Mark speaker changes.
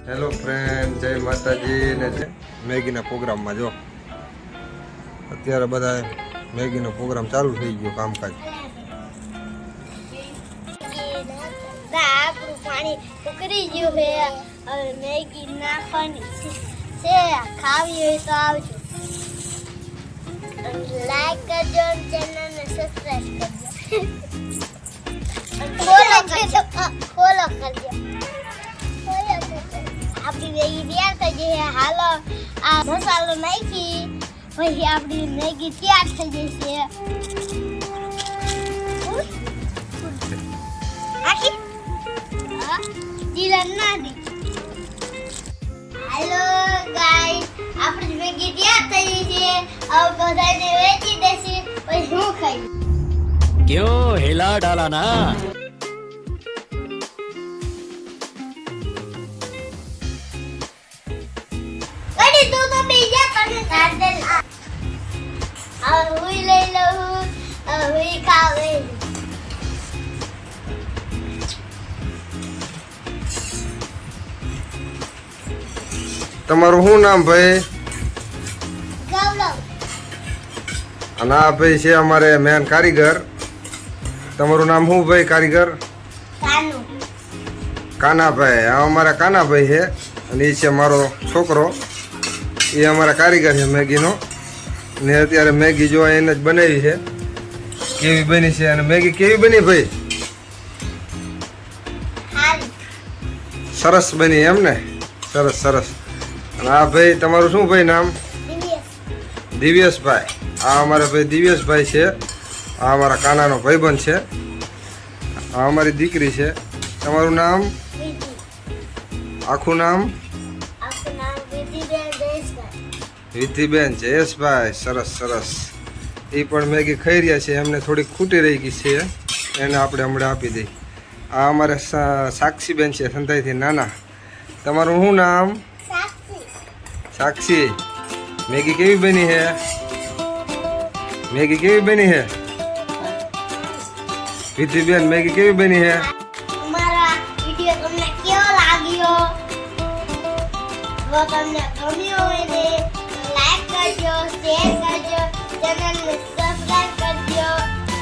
Speaker 1: Hello friend, જય માતાજી ને મેગીના પ્રોગ્રામમાં જો અત્યારે બધા મેગીનો પ્રોગ્રામ ચાલુ થઈ ગયો કામકાજ.
Speaker 2: આપણું પાણી ઉકળી ગયું છે. હવે મેગી નાખવાની છે. ખાવી હોય તો આવજો. લાઈક કરજો અને ચેનલને સબસ્ક્રાઇબ કરજો. ફોલો કરજો. આપણી મેગી તૈયાર થઈ ગઈ છે. હાલો આ મસાલો નાખી પછી આપણી મેગી તૈયાર થઈ જશે. આખી જીરા ના દી. હેલો ગાઈસ, આપણી મેગી તૈયાર થઈ ગઈ છે. હવે બધાને વેચી દેશે પછી હું ખાઈ.
Speaker 3: क्यों हिला डाला ना.
Speaker 2: કડી તું તો બીજા તને કાઢ દે. હવે હું લઈ લઉં. હવે ખાવે.
Speaker 1: તમારું શું નામ ભાઈ?
Speaker 2: ગૌરવ.
Speaker 1: અને આ ભાઈ છે અમારે મેન કારીગર. તમારું નામ શું ભાઈ કારીગર?
Speaker 2: કાનુ.
Speaker 1: કાનાભાઈ. આ અમારા કાનાભાઈ છે અને એ છે મારો છોકરો. એ અમારા કારીગર છે મેગીનો. ને અત્યારે મેગી જો એને જ બનાવી છે. કેવી બની છે અને મેગી કેવી બની ભાઈ?
Speaker 2: હારી.
Speaker 1: સરસ બની એમ ને? સરસ સરસ. અને આ ભાઈ તમારું શું ભાઈ નામ?
Speaker 2: દિવ્યેશ.
Speaker 1: દિવ્યેશભાઈ. આ અમારા ભાઈ દિવ્યેશભાઈ છે. આ અમારા કાનાનો ભાઈબંધ છે. આ અમારી દીકરી છે. તમારું નામ?
Speaker 2: વિધિ.
Speaker 1: આખું નામ?
Speaker 2: આપણું નામ વિધિબેન જયેશભાઈ.
Speaker 1: વિધિબેન જયેશભાઈ. સરસ સરસ. એ પણ મેગી ખાઈ રહ્યા છે. એમને થોડીક ખૂટી રહી ગઈ છે, એને આપણે હમણાં આપી દઈ. આ અમારે સાક્ષીબેન છે સંતાઈથી નાના. તમારું શું નામ?
Speaker 2: સાક્ષી.
Speaker 1: સાક્ષી. મેગી કેવી બની છે? મેગી કેવી બની છે? વિધિબેન મેગી કેવી બની છે?
Speaker 2: અમારા વિડિયો તમને કેવો લાગ્યો? જો તમને ગમ્યો હોય ને લાઈક કરજો, શેર કરજો, ચેનલને